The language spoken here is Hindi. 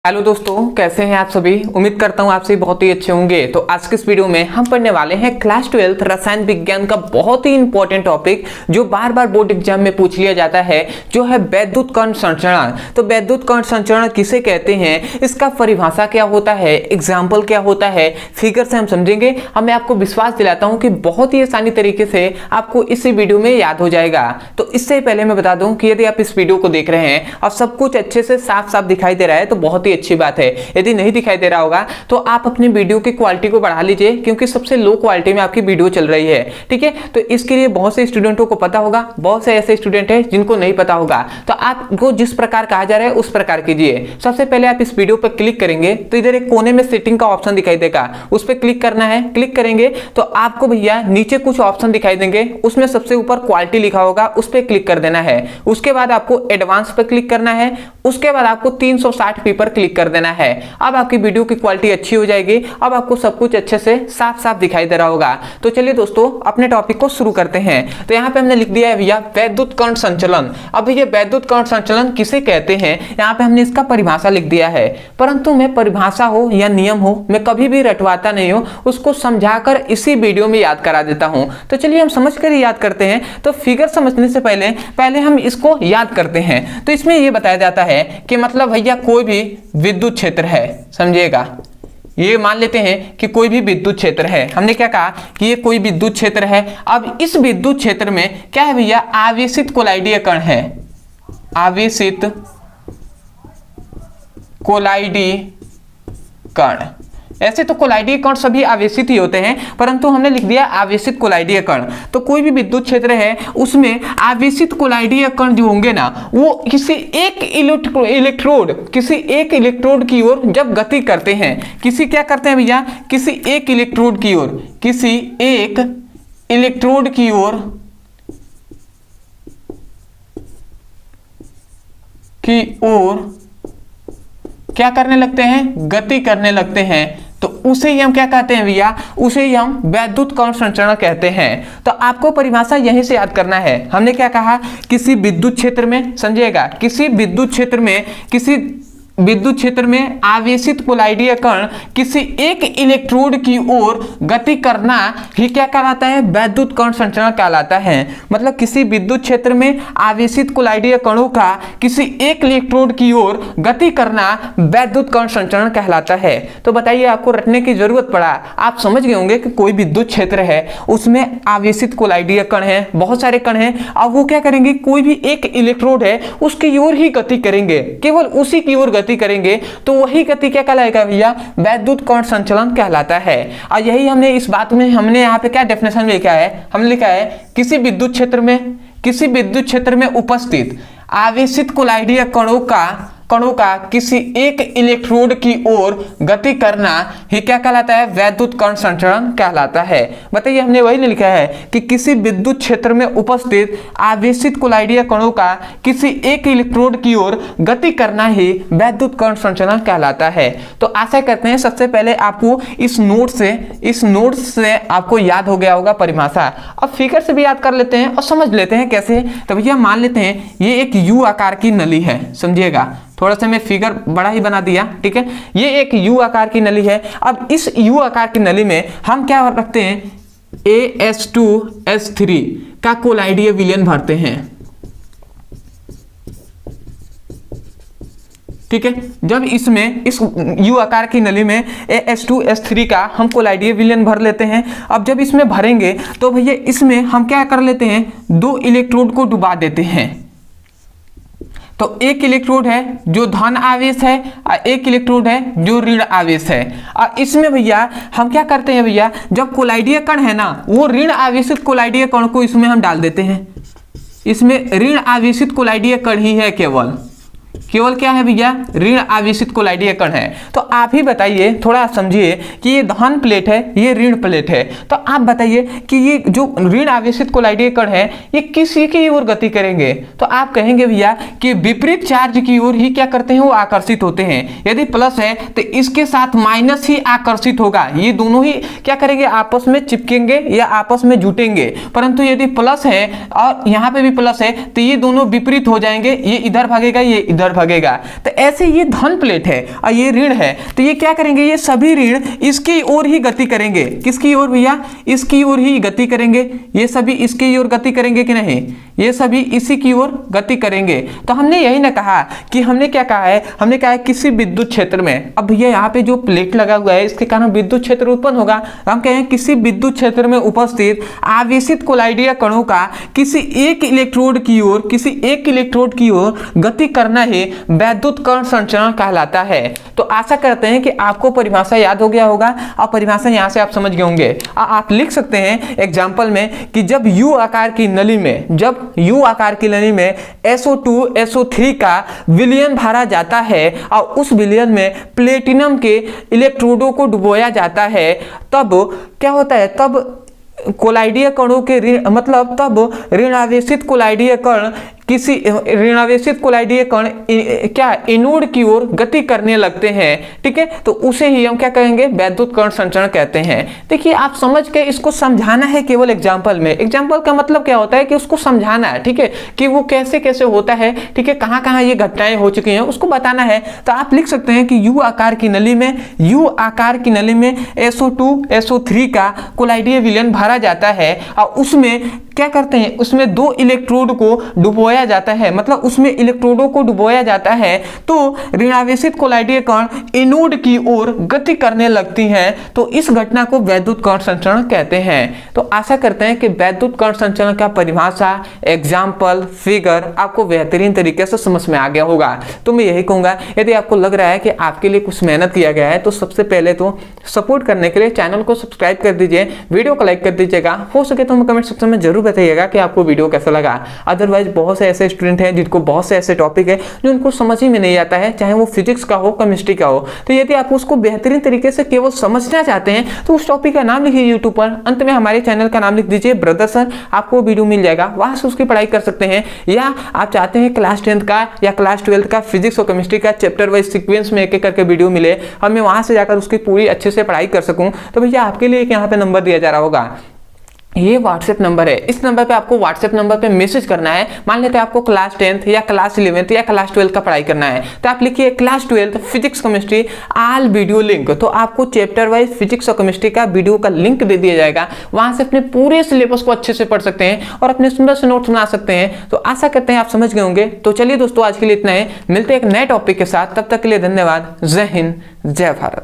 हेलो दोस्तों, कैसे हैं आप सभी। उम्मीद करता हूं आप सभी बहुत ही अच्छे होंगे। तो आज के इस वीडियो में हम पढ़ने वाले हैं क्लास 12 रसायन विज्ञान का बहुत ही इंपॉर्टेंट टॉपिक जो बार बार बोर्ड एग्जाम में पूछ लिया जाता है, जो है वैद्युत कण संचरण। तो वैद्युत कण संचरण किसे कहते हैं, इसका परिभाषा क्या होता है, एग्जाम्पल क्या होता है, फिगर से हम समझेंगे। मैं आपको विश्वास दिलाता हूँ कि बहुत ही आसानी तरीके से आपको इस वीडियो में याद हो जाएगा। तो इससे पहले मैं बता दूं कि यदि आप इस वीडियो को देख रहे हैं और सब कुछ अच्छे से साफ साफ दिखाई दे रहा है तो बहुत अच्छी बात है। यदि नहीं दिखाई दे रहा होगा तो आप अपनी वीडियो की क्वालिटी को बढ़ा लीजिए, क्योंकि सबसे लो क्वालिटी में आपकी वीडियो चल रही है। ठीक है, तो इसके लिए बहुत से स्टूडेंटों को पता होगा, बहुत से ऐसे स्टूडेंट हैं जिनको नहीं पता होगा। तो आपको जिस प्रकार कहा जा रहा है उस प्रकार कीजिए। सबसे पहले आप इस वीडियो पर क्लिक करेंगे तो इधर एक कोने में सेटिंग का ऑप्शन दिखाई देगा, उस पर क्लिक करना है। क्लिक करेंगे तो आपको भैया नीचे कुछ ऑप्शन दिखाई देंगे, उसमें सबसे ऊपर क्वालिटी लिखा होगा, उस पर क्लिक कर देना है। उसके बाद आपको एडवांस पर क्लिक करना है। उसके बाद आपको 360p पर क्लिक कर देना है। अब आपकी वीडियो की क्वालिटी अच्छी हो जाएगी। अब आपको सब कुछ अच्छे से साफ साफ दिखाई दे रहा होगा। तो चलिए दोस्तों अपने टॉपिक को शुरू करते हैं। तो यहाँ पे हमने लिख दिया है भैया वैद्युत कण संचलन। अब ये वैद्युत कण संचलन किसे कहते हैं, यहाँ पे हमने इसका परिभाषा लिख दिया है। परंतु मैं परिभाषा हो या नियम हो, मैं कभी भी रटवाता नहीं हूं, उसको समझाकर इसी वीडियो में याद करा देता हूं। तो चलिए हम समझ कर याद करते हैं। तो फिगर समझने से पहले हम इसको याद करते हैं। तो इसमें यह बताया जाता है कि मतलब भैया कोई भी विद्युत क्षेत्र है, समझिएगा। ये मान लेते हैं कि कोई भी विद्युत क्षेत्र है। हमने क्या कहा कि ये कोई विद्युत क्षेत्र है। अब इस विद्युत क्षेत्र में क्या है भैया, आवेशित कोलाइडीय कण है। आवेशित कोलाइडीय कण, ऐसे तो कोलाइडीय कण सभी आवेशित ही होते हैं, परंतु हमने लिख दिया आवेशित कोलाइडीय कण। तो कोई भी विद्युत क्षेत्र है उसमें आवेशित कोलाइडीय कण जो होंगे ना, वो किसी एक इलेक्ट्रोड की ओर जब गति करते हैं, किसी क्या करते हैं भैया, किसी एक इलेक्ट्रोड की ओर, किसी एक इलेक्ट्रोड की ओर क्या करने लगते हैं, गति करने लगते हैं। तो उसे ही हम क्या कहते हैं भैया, उसे ही हम वैद्युत कण संचरण कहते हैं। तो आपको परिभाषा यहीं से याद करना है। हमने क्या कहा, किसी विद्युत क्षेत्र में, समझिएगा, किसी विद्युत क्षेत्र में आवेशित कोलाइडीय कण किसी एक इलेक्ट्रोड की ओर गति करना ही क्या कहलाता है, वैद्युत कण संचरण कहलाता है। मतलब किसी विद्युत क्षेत्र में आवेशित कोलाइडीय कणों का किसी एक इलेक्ट्रोड की ओर गति करना वैद्युत कण संचरण कहलाता है। तो बताइए, आपको रटने की जरूरत पड़ा, आप समझ गए होंगे कि कोई विद्युत क्षेत्र है उसमें आवेशित कोलाइडीय कण है, बहुत सारे कण हैं। अब वो क्या करेंगे, कोई भी एक इलेक्ट्रोड है उसकी ओर ही गति करेंगे, केवल उसी की ओर गति करेंगे, तो वही गति क्या कहलाएगा भैया, वैद्युत कण संचलन कहलाता है। और यही हमने इस बात में, हमने यहाँ पे क्या डेफिनेशन में लिखा है, हमने लिखा है किसी विद्युत क्षेत्र में उपस्थित आवेशित कोलाइडीय कणों का किसी एक इलेक्ट्रोड की ओर गति करना ही क्या कहलाता है, वैद्युत कण संचरण कहलाता है। बताइए, हमने वही लिखा है कि किसी विद्युत क्षेत्र में उपस्थित आवेशित कोलाइडीय कणों का किसी एक इलेक्ट्रोड की ओर गति करना ही वैद्युत कण संचरण कहलाता है। तो आशा करते हैं सबसे पहले आपको इस नोट से आपको याद हो गया होगा परिभाषा। अब फिगर से भी याद कर लेते हैं और समझ लेते हैं कैसे। तो भैया मान लेते हैं ये एक यू आकार की नली है, समझिएगा। थोड़ा सा मैं फिगर बड़ा ही बना दिया, ठीक है। ये एक यू आकार की नली है। अब इस यू आकार की नली में हम क्या रखते हैं, AS2S3 का कोलाइडीय विलयन भरते हैं, ठीक है। जब इसमें इस यू आकार की नली में AS2S3 का हम कोलाइडीय विलयन भर लेते हैं। अब जब इसमें भरेंगे तो भैया इसमें हम क्या कर लेते हैं, दो इलेक्ट्रोड को डुबा देते हैं। तो एक इलेक्ट्रोड है जो धन आवेश है और एक इलेक्ट्रोड है जो ऋण आवेश है। और इसमें भैया हम क्या करते हैं भैया, जब कोलाइडीय कण है ना, वो ऋण आवेशित कोलाइडीय कण को इसमें हम डाल देते हैं। इसमें ऋण आवेशित कोलाइडीय कण ही है, केवल क्या है भैया, ऋण आवेशित कोलाइडीय कण है। तो आप ही बताइए, थोड़ा समझिए कि ये धन प्लेट है, ये ऋण प्लेट है। तो आप बताइए कि ये जो ऋण आवेशित कोलाइडीय कण है ये किसी की ओर गति करेंगे। तो आप कहेंगे भैया कि विपरीत चार्ज की ओर ही क्या करते हैं, वो आकर्षित होते हैं। यदि प्लस है तो इसके साथ माइनस ही आकर्षित होगा, ये दोनों ही क्या करेंगे, आपस में चिपकेंगे या आपस में जुटेंगे। परंतु यदि प्लस है और यहाँ पे भी प्लस है तो ये दोनों विपरीत हो जाएंगे, ये इधर भागेगा, ये उधर भगेगा। तो ऐसे ये धन प्लेट है और ये ऋण है, तो ये क्या करेंगे, ये सभी ऋण इसकी ओर ही गति करेंगे। किसकी ओर भैया, इसकी ओर ही गति करेंगे। ये सभी इसकी ओर गति करेंगे कि नहीं, ये सभी इसी की ओर गति करेंगे। तो हमने यही ना कहा कि हमने क्या कहा है, हमने कहा है किसी विद्युत क्षेत्र में, अब भैया यहाँ पे जो प्लेट लगा हुआ है इसके कारण विद्युत क्षेत्र उत्पन्न होगा। हम कहें किसी विद्युत क्षेत्र में उपस्थित आवेशित कोलाइडिया कणों का किसी एक इलेक्ट्रोड की ओर गति करना ही वैद्युत कण संचरण कहलाता है। तो आशा करते हैं कि आपको परिभाषा याद हो गया होगा और परिभाषा यहाँ से आप समझ गए होंगे। आप लिख सकते हैं एग्जाम्पल में कि जब U आकार की नली में SO2 SO3 का विलयन भरा जाता है और उस विलयन में प्लेटिनम के इलेक्ट्रोडों को डुबोया जाता है, तब क्या होता है, तब कोलाइडीय कणों के ऋणावेशित कोलाइडीय कण क्या एनोड की ओर गति करने लगते हैं। ठीक है, तो उसे ही हम क्या कहेंगे, वैद्युत कण संचरण कहते हैं। देखिए आप समझ के इसको समझाना है केवल एग्जाम्पल में। एग्जाम्पल का मतलब क्या होता है कि उसको समझाना है, ठीक है, कि वो कैसे कैसे होता है, ठीक है, कहाँ कहाँ ये घटनाएं हो चुकी हैं उसको बताना है। तो आप लिख सकते हैं कि U आकार की नली में SO2 SO3 का कोलाइडीय विलयन भरा जाता है और उसमें क्या करते हैं, उसमें दो इलेक्ट्रोड को डुबोया जाता है, मतलब उसमें इलेक्ट्रोडों को डुबोया जाता है तो ऋणावेशित कोलाइडीय कण एनोड की ओर गति करने लगती हैं, तो इस घटना को वैद्युत कण संचरण कहते हैं। तो आशा करते हैं कि वैद्युत कण संचरण का परिभाषा, एग्जाम्पल, फिगर आपको बेहतरीन तरीके से समझ में आ गया होगा। तो मैं यही कहूंगा, यदि आपको लग रहा है कि आपके लिए कुछ मेहनत किया गया है तो सबसे पहले तो सपोर्ट करने के लिए चैनल को सब्सक्राइब कर दीजिए, वीडियो को लाइक कर दीजिएगा, हो सके तो हमें कमेंट सेक्शन में जरूर बताइएगा कि आपको वीडियो कैसा लगा। अदरवाइज बहुत से ऐसे स्टूडेंट हैं जिनको बहुत से ऐसे टॉपिक है जो उनको समझ ही में नहीं आता है, चाहे वो फिजिक्स का हो, केमिस्ट्री का हो। तो यदि आप उसको बेहतरीन तरीके से केवल समझना चाहते हैं तो उस टॉपिक का नाम लिखिए यूट्यूब पर, अंत में हमारे चैनल का नाम लिख दीजिए ब्रदर सर, आपको वीडियो मिल जाएगा, वहां से उसकी पढ़ाई कर सकते हैं। या आप चाहते हैं क्लास 10th का या क्लास 12th का फिजिक्स और केमिस्ट्री का चैप्टर वाइज सीक्वेंस में एक एक करके वीडियो मिले और मैं वहां से जाकर उसकी पूरी अच्छे से पढ़ाई कर सकूं, तो भैया आपके लिए यहाँ पे नंबर दिया जा रहा होगा, ये व्हाट्सएप नंबर है। इस नंबर पे आपको व्हाट्सएप नंबर पे मैसेज करना है। मान लेते हैं आपको क्लास 10th या क्लास 11th या क्लास 12th का पढ़ाई करना है, तो आप लिखिए class 12th physics chemistry all video link, तो आपको चैप्टर वाइज फिजिक्स और केमिस्ट्री का वीडियो का लिंक दे दिया जाएगा। वहां से अपने पूरे सिलेबस को अच्छे से पढ़ सकते हैं और अपने सुंदर से नोट्स बना सकते हैं। तो आशा करते हैं आप समझ गए होंगे। तो चलिए दोस्तों, आज के लिए इतना है, मिलते हैं एक नए टॉपिक के साथ, तब तक के लिए धन्यवाद। जय हिंद, जय भारत।